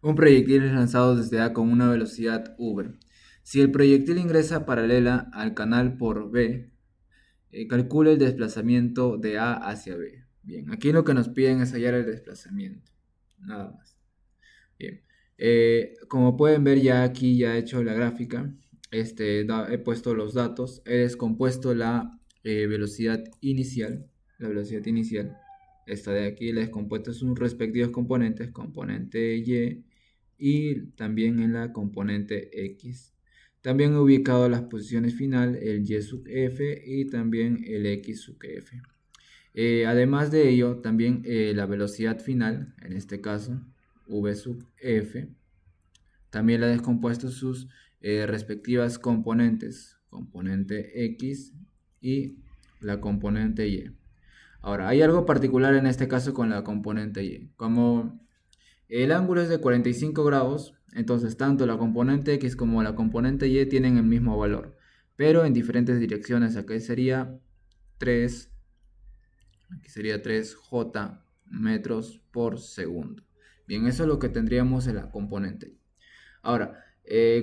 Un proyectil es lanzado desde A con una velocidad v. Si el proyectil ingresa paralela al canal por B, calcule el desplazamiento de A hacia B. Bien, aquí lo que nos piden es hallar el desplazamiento. Nada más. Bien. Como pueden ver ya aquí ya he hecho la gráfica. He puesto los datos. He descompuesto la velocidad inicial. La velocidad inicial. Esta de aquí la he descompuesto en sus respectivos componentes. Componente y también en la componente X. También he ubicado las posiciones final, el Y sub F y también el X sub F. Además de ello, también la velocidad final, en este caso, V sub F, también la he descompuesto sus respectivas componentes, componente X y la componente Y. Ahora, hay algo particular en este caso con la componente Y. Como el ángulo es de 45 grados, entonces tanto la componente X como la componente Y tienen el mismo valor, pero en diferentes direcciones. Tres, aquí sería 3J metros por segundo. Bien, eso es lo que tendríamos en la componente Y. Ahora,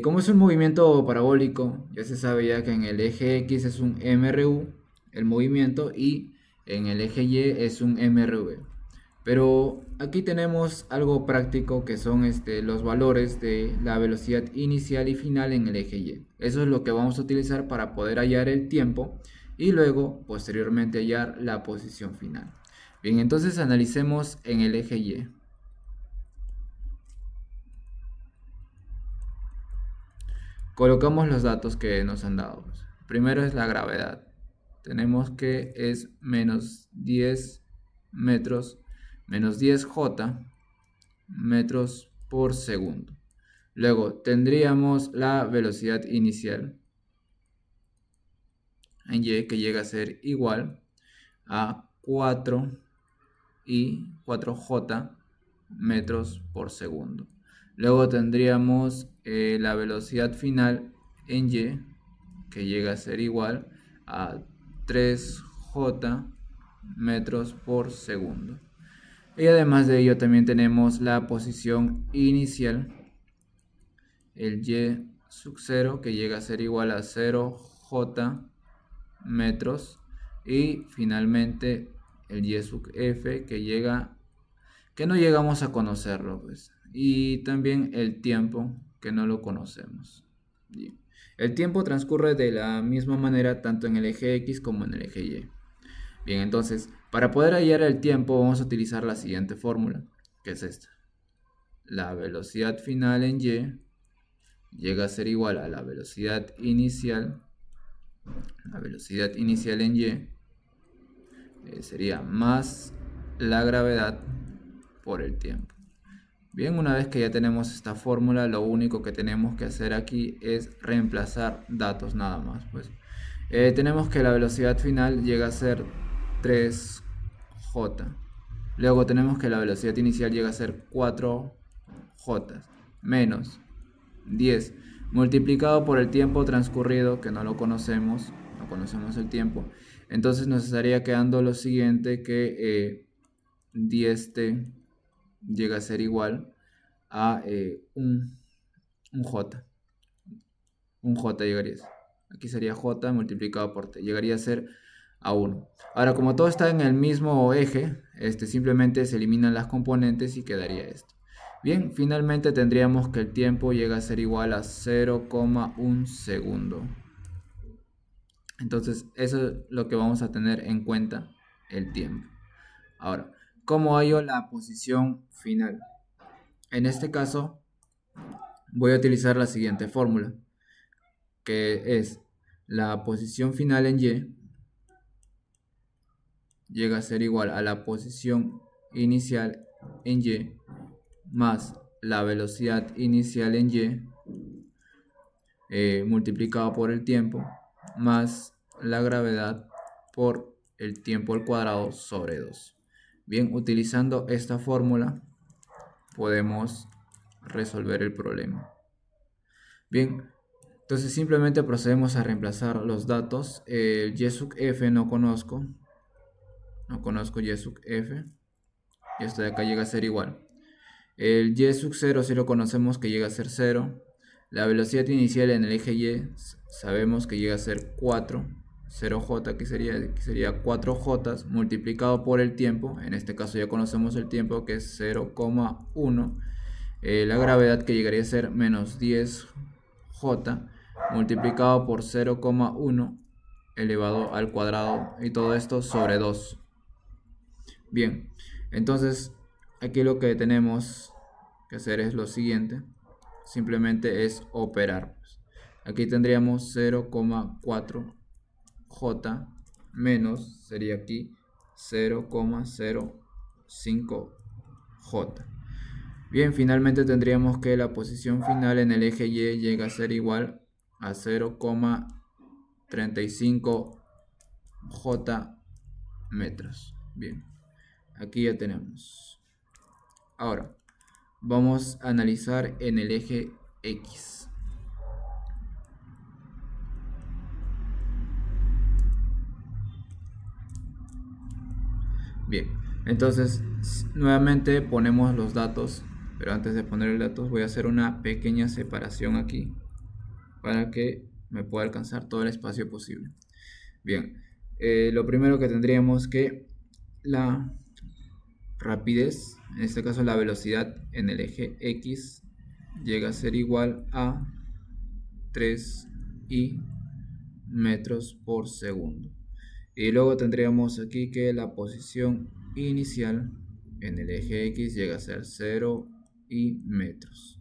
como es un movimiento parabólico, ya se sabe ya que en el eje X es un MRU, el movimiento, y en el eje Y es un MRV. Pero aquí tenemos algo práctico que son los valores de la velocidad inicial y final en el eje Y. Eso es lo que vamos a utilizar para poder hallar el tiempo y luego posteriormente hallar la posición final. Bien, entonces analicemos en el eje Y. Colocamos los datos que nos han dado. Primero es la gravedad. Tenemos que es menos 10 metros, menos 10J metros por segundo. Luego tendríamos la velocidad inicial en Y, que llega a ser igual a 4J metros por segundo. Luego tendríamos la velocidad final en Y, que llega a ser igual a 3J metros por segundo. Y además de ello también tenemos la posición inicial, el Y sub 0, que llega a ser igual a 0J metros, y finalmente el Y sub F, que no llegamos a conocerlo, pues. Y también el tiempo, que no lo conocemos. Bien. El tiempo transcurre de la misma manera tanto en el eje X como en el eje Y. Bien, entonces, para poder hallar el tiempo vamos a utilizar la siguiente fórmula, que es esta. La velocidad final en Y llega a ser igual a la velocidad inicial. La velocidad inicial en Y sería más la gravedad por el tiempo. Bien, una vez que ya tenemos esta fórmula, lo único que tenemos que hacer aquí es reemplazar datos nada más. Pues tenemos que la velocidad final llega a ser 3J. Luego tenemos que la velocidad inicial llega a ser 4J menos 10 multiplicado por el tiempo transcurrido, que no lo conocemos, no conocemos el tiempo. Entonces nos estaría quedando lo siguiente, que 10t llega a ser igual a un J. Un J llegaría a ser. Aquí sería J multiplicado por T. Llegaría a ser a 1. Ahora, como todo está en el mismo eje, simplemente se eliminan las componentes y quedaría esto. Bien, finalmente tendríamos que el tiempo llega a ser igual a 0,1 segundo. Entonces, eso es lo que vamos a tener en cuenta, el tiempo. Ahora, ¿cómo hallo la posición final? En este caso, voy a utilizar la siguiente fórmula, que es la posición final en Y llega a ser igual a la posición inicial en Y más la velocidad inicial en Y multiplicado por el tiempo más la gravedad por el tiempo al cuadrado sobre 2. Bien, utilizando esta fórmula podemos resolver el problema. Bien, entonces simplemente procedemos a reemplazar los datos. Y sub f no conozco Y sub f, y esto de acá llega a ser igual. El y sub 0 si lo conocemos que llega a ser 0. La velocidad inicial en el eje y sabemos que llega a ser 4. 0j que sería 4j multiplicado por el tiempo. En este caso ya conocemos el tiempo que es 0,1. La gravedad que llegaría a ser menos 10j multiplicado por 0,1 elevado al cuadrado, y todo esto sobre 2. Bien, entonces aquí lo que tenemos que hacer es lo siguiente, simplemente es operar. Aquí tendríamos 0,4j menos, sería aquí 0,05j. Bien, finalmente tendríamos que la posición final en el eje y llega a ser igual a 0,35j metros. Bien, aquí ya tenemos. Ahora, vamos a analizar en el eje X. Bien, entonces nuevamente ponemos los datos, pero antes de poner el datos voy a hacer una pequeña separación aquí para que me pueda alcanzar todo el espacio posible. Bien, lo primero que tendríamos que la rapidez, en este caso la velocidad en el eje X llega a ser igual a 3i metros por segundo. Y luego tendríamos aquí que la posición inicial en el eje X llega a ser 0i metros.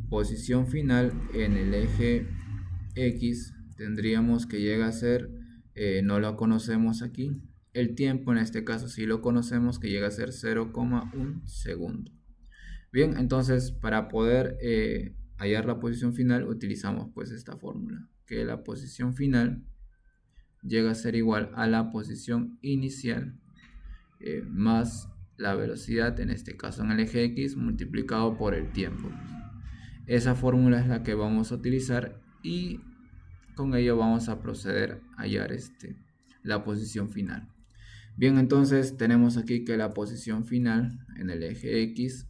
Posición final en el eje X tendríamos que llega a ser, no lo conocemos aquí, el tiempo en este caso sí lo conocemos, que llega a ser 0,1 segundo. Bien, entonces para poder hallar la posición final utilizamos pues esta fórmula, que la posición final llega a ser igual a la posición inicial más la velocidad, en este caso en el eje X, multiplicado por el tiempo. Esa fórmula es la que vamos a utilizar y con ello vamos a proceder a hallar la posición final. Bien, entonces tenemos aquí que la posición final en el eje X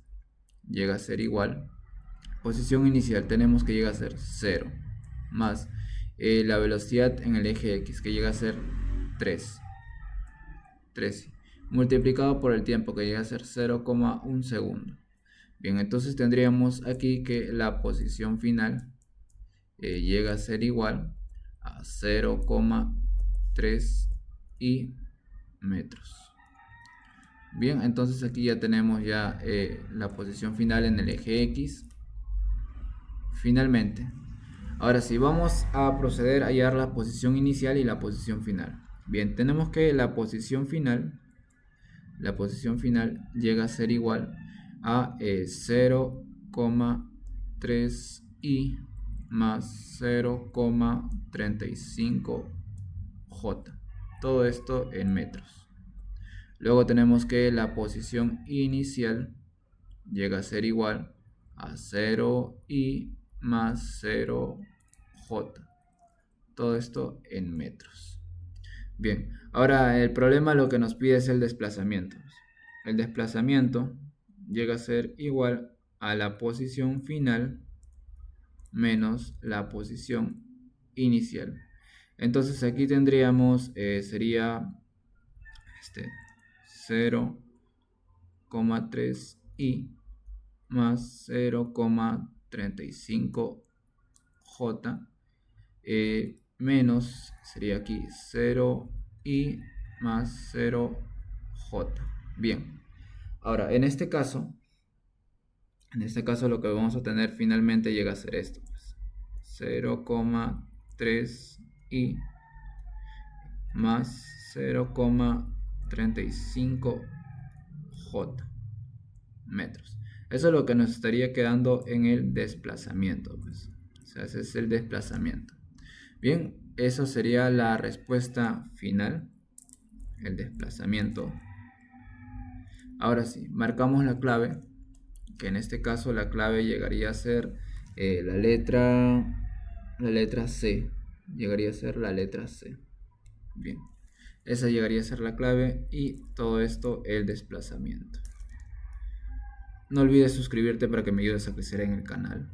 llega a ser igual. Posición inicial tenemos que llega a ser 0 más la velocidad en el eje X, que llega a ser 3 multiplicado por el tiempo, que llega a ser 0,1 segundo. Bien, entonces tendríamos aquí que la posición final llega a ser igual a 0,3i metros. Bien, entonces aquí ya tenemos ya la posición final en el eje X. Finalmente, ahora sí, vamos a proceder a hallar la posición inicial y la posición final. Bien, tenemos que la posición final llega a ser igual a 0,3i más 0,35j. Todo esto en metros. Luego tenemos que la posición inicial llega a ser igual a 0i más 0j. Todo esto en metros. Bien, ahora el problema lo que nos pide es el desplazamiento. El desplazamiento llega a ser igual a la posición final menos la posición inicial. Entonces aquí tendríamos, sería 0,3i más 0,35j menos, sería aquí 0i más 0j. Bien, ahora en este caso lo que vamos a tener finalmente llega a ser esto, pues, 0,3i más 0,35j metros. Eso es lo que nos estaría quedando en el desplazamiento, pues. O sea, ese es el desplazamiento. Bien, eso sería la respuesta final, el desplazamiento. Ahora sí, marcamos la clave, que en este caso la clave llegaría a ser la letra C. Llegaría a ser la letra C. Bien, esa llegaría a ser la clave y todo esto el desplazamiento. No olvides suscribirte para que me ayudes a crecer en el canal.